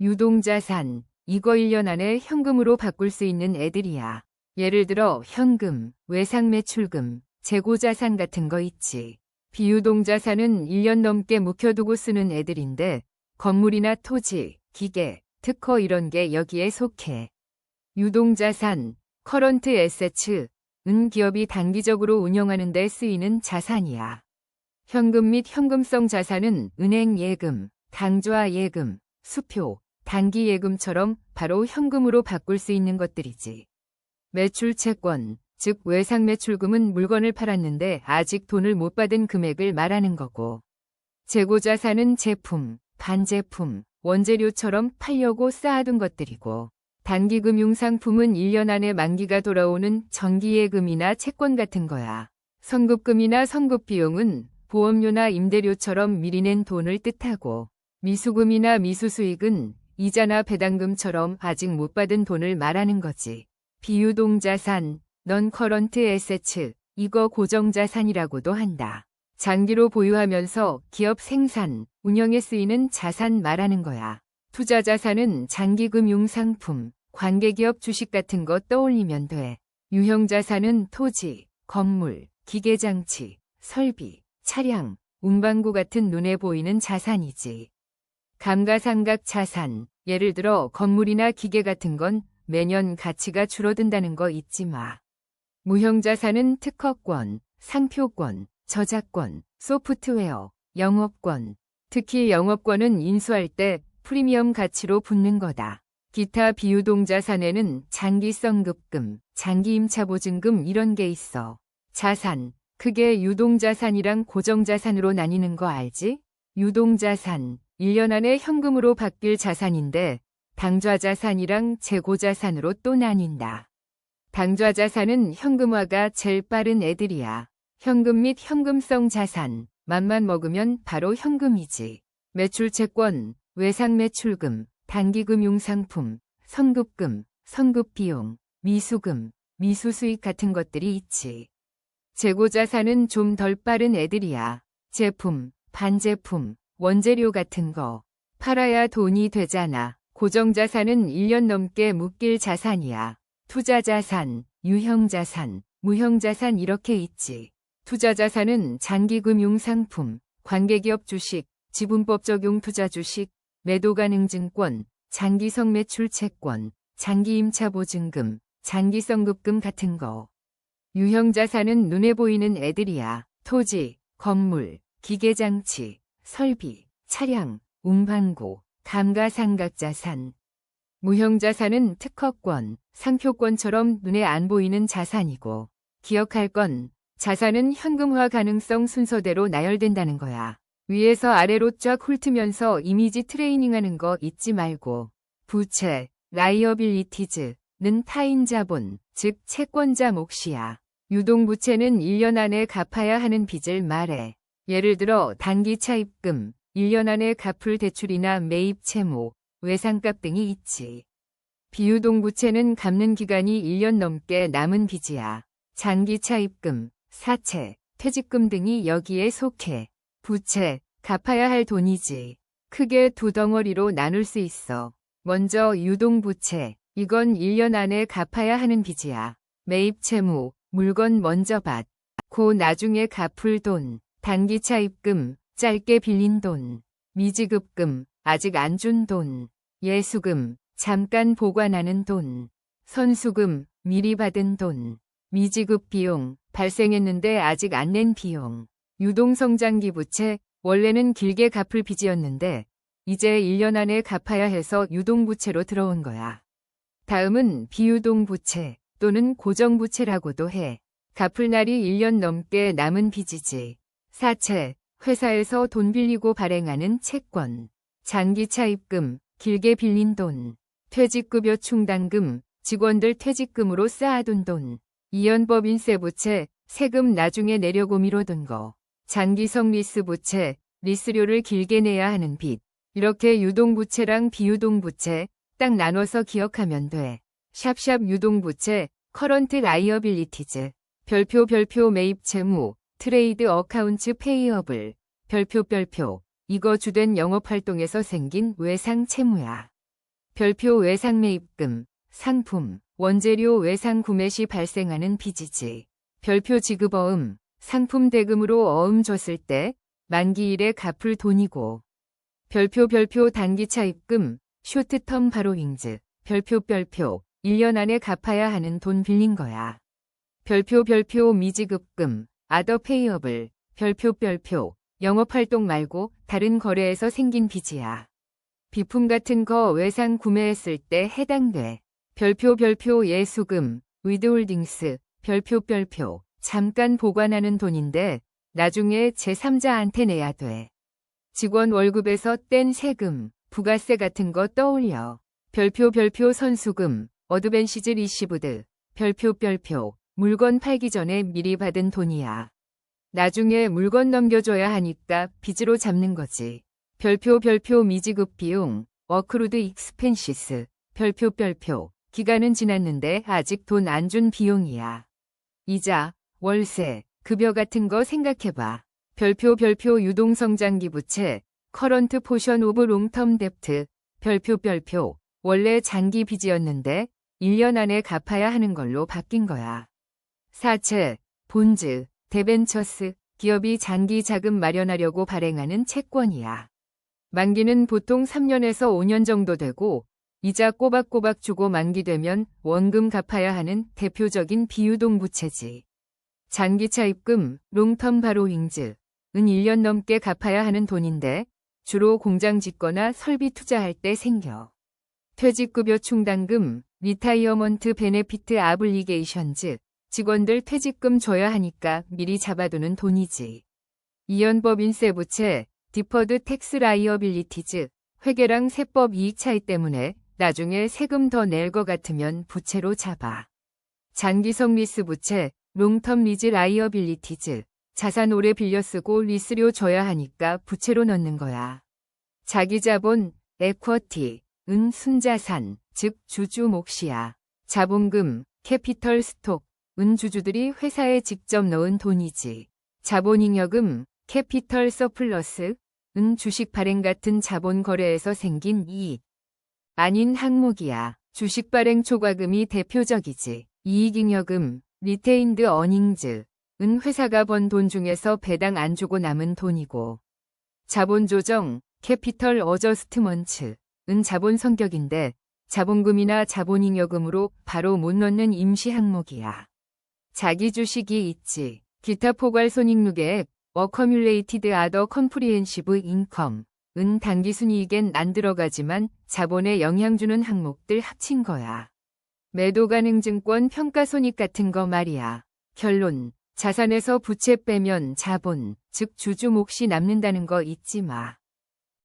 유동자산, 이거 1년 안에 현금으로 바꿀 수 있는 애들이야. 예를 들어 현금, 외상매출금, 재고자산 같은 거 있지. 비유동자산은 1년 넘게 묵혀두고 쓰는 애들인데 건물이나 토지, 기계, 특허 이런 게 여기에 속해. 유동자산, 커런트 에세츠, 은 기업이 단기적으로 운영하는 데 쓰이는 자산이야. 현금 및 현금성 자산은 은행 예금, 당좌 예금, 수표, 단기 예금처럼 바로 현금으로 바꿀 수 있는 것들이지. 매출채권, 즉 외상매출금은 물건을 팔았는데 아직 돈을 못 받은 금액을 말하는 거고. 재고자산은 제품, 반제품, 원재료처럼 팔려고 쌓아둔 것들이고. 단기금융상품은 1년 안에 만기가 돌아오는 정기예금이나 채권 같은 거야. 선급금이나 선급비용은 보험료나 임대료처럼 미리 낸 돈을 뜻하고, 미수금이나 미수수익은 이자나 배당금처럼 아직 못 받은 돈을 말하는 거지. 비유동자산, non-current assets, 이거 고정자산이라고도 한다. 장기로 보유하면서 기업 생산, 운영에 쓰이는 자산 말하는 거야. 투자자산은 장기금융상품, 관계기업 주식 같은 거 떠올리면 돼. 유형자산은 토지, 건물, 기계장치, 설비, 차량, 운반구 같은 눈에 보이는 자산이지. 감가상각자산, 예를 들어 건물이나 기계 같은 건 매년 가치가 줄어든다는 거 잊지 마. 무형자산은 특허권, 상표권, 저작권, 소프트웨어, 영업권. 특히 영업권은 인수할 때 프리미엄 가치로 붙는 거다. 기타 비유동자산에는 장기성급금, 장기임차보증금 이런 게 있어. 자산, 크게 유동자산이랑 고정자산으로 나뉘는 거 알지? 유동자산, 1년 안에 현금으로 바뀔 자산인데 당좌자산이랑 재고자산으로 또 나뉜다. 당좌자산은 현금화가 제일 빠른 애들이야. 현금 및 현금성 자산, 맘만 먹으면 바로 현금이지. 매출채권, 외상매출금, 단기금융상품, 선급금, 선급비용, 미수금, 미수수익 같은 것들이 있지. 재고자산은 좀 덜 빠른 애들이야. 제품, 반제품, 원재료 같은 거. 팔아야 돈이 되잖아. 고정자산은 1년 넘게 묶일 자산이야. 투자자산, 유형자산, 무형자산 이렇게 있지. 투자자산은 장기금융상품, 관계기업 주식, 지분법 적용 투자주식, 매도가능증권, 장기성매출채권, 장기임차보증금, 장기성급금 같은 거. 유형자산은 눈에 보이는 애들이야. 토지, 건물, 기계장치, 설비, 차량, 운반고, 감가상각자산. 무형자산은 특허권, 상표권처럼 눈에 안 보이는 자산이고, 기억할 건 자산은 현금화 가능성 순서대로 나열된다는 거야. 위에서 아래로 쫙 훑으면서 이미지 트레이닝하는 거 잊지 말고. 부채, 라이어빌리티즈는 타인 자본, 즉 채권자 몫이야. 유동부채는 1년 안에 갚아야 하는 빚을 말해. 예를 들어 단기 차입금, 1년 안에 갚을 대출이나 매입 채무, 외상값 등이 있지. 비유동부채는 갚는 기간이 1년 넘게 남은 빚이야. 장기 차입금, 사채, 퇴직금 등이 여기에 속해. 부채, 갚아야 할 돈이지. 크게 두 덩어리로 나눌 수 있어. 먼저 유동부채, 이건 1년 안에 갚아야 하는 빚이야. 매입 채무, 물건 먼저 받고 나중에 갚을 돈. 단기 차입금, 짧게 빌린 돈. 미지급금, 아직 안 준 돈. 예수금, 잠깐 보관하는 돈. 선수금, 미리 받은 돈. 미지급 비용, 발생했는데 아직 안 낸 비용. 유동성장기 부채, 원래는 길게 갚을 빚이었는데 이제 1년 안에 갚아야 해서 유동부채로 들어온 거야. 다음은 비유동부채 또는 고정부채라고도 해. 갚을 날이 1년 넘게 남은 빚이지. 사채, 회사에서 돈 빌리고 발행하는 채권. 장기 차입금, 길게 빌린 돈. 퇴직급여 충당금, 직원들 퇴직금으로 쌓아둔 돈. 이연법인세 부채, 세금 나중에 내려고 미뤄둔 거. 장기성 리스 부채, 리스료를 길게 내야 하는 빚. 이렇게 유동부채랑 비유동부채 딱 나눠서 기억하면 돼. 샵샵 유동부채, 커런트 라이어빌리티즈. 별표 매입 채무, 트레이드 어카운츠 페이어블. 별표 이거 주된 영업활동에서 생긴 외상 채무야. 별표 외상매입금, 상품, 원재료 외상 구매 시 발생하는 빚이지. 별표 지급어음, 상품 대금으로 어음 줬을 때 만기일에 갚을 돈이고. 별표 단기차 입금, 쇼트텀 바로잉즈, 별표 1년 안에 갚아야 하는 돈 빌린 거야. 별표 미지급금, 아더 페이어블, 별표 영업활동 말고 다른 거래에서 생긴 빚이야. 비품 같은 거 외상 구매했을 때 해당돼. 별표 예수금, 위드홀딩스, 별표 잠깐 보관하는 돈인데 나중에 제3자한테 내야 돼. 직원 월급에서 뗀 세금, 부가세 같은 거 떠올려. 별표 선수금, 어드밴시즈 리시브드, 별표 물건 팔기 전에 미리 받은 돈이야. 나중에 물건 넘겨줘야 하니까 빚으로 잡는 거지. 별표 미지급 비용, 어크루드 익스펜시스, 별표 기간은 지났는데 아직 돈 안 준 비용이야. 이자, 월세, 급여 같은 거 생각해봐. 별표 유동성장기 부채, 커런트 포션 오브 롱텀 뎁트, 별표 원래 장기 빚이었는데 1년 안에 갚아야 하는 걸로 바뀐 거야. 사채, 본즈, 데벤처스, 기업이 장기 자금 마련하려고 발행하는 채권이야. 만기는 보통 3년에서 5년 정도 되고 이자 꼬박꼬박 주고 만기되면 원금 갚아야 하는 대표적인 비유동 부채지. 장기차 입금, 롱텀 바로잉즈, 은 1년 넘게 갚아야 하는 돈인데 주로 공장 짓거나 설비 투자할 때 생겨. 퇴직급여 충당금, 리타이어먼트 베네피트 아블리게이션즈, 직원들 퇴직금 줘야 하니까 미리 잡아두는 돈이지. 이연법인세 부채, 디퍼드 텍스 라이어빌리티즈, 회계랑 세법 이익 차이 때문에 나중에 세금 더 낼 것 같으면 부채로 잡아. 장기성 리스 부채, 롱텀 리즈 라이어빌리티즈, 자산 오래 빌려 쓰고 리스료 줘야 하니까 부채로 넣는 거야. 자기자본, 에쿼티, 은 순자산, 즉 주주 몫이야. 자본금, 캐피털 스톡, 은 주주들이 회사에 직접 넣은 돈이지. 자본잉여금, 캐피털 서플러스, 은 주식 발행 같은 자본 거래에서 생긴 이익. 아닌 항목이야. 주식 발행 초과금이 대표적이지. 이익잉여금, 리테인드 어닝즈, 은 회사가 번 돈 중에서 배당 안 주고 남은 돈이고. 자본조정, 캐피털 어저스트먼츠, 은 자본 성격인데 자본금이나 자본잉여금으로 바로 못 넣는 임시 항목이야. 자기 주식이 있지. 기타 포괄 손익누계액, 어커뮬레이티드 아더 컴프리헨시브 인컴, 은 당기순이익엔 안 들어가지만 자본에 영향 주는 항목들 합친 거야. 매도 가능 증권 평가손익 같은 거 말이야. 결론, 자산에서 부채 빼면 자본, 즉 주주 몫이 남는다는 거 잊지 마.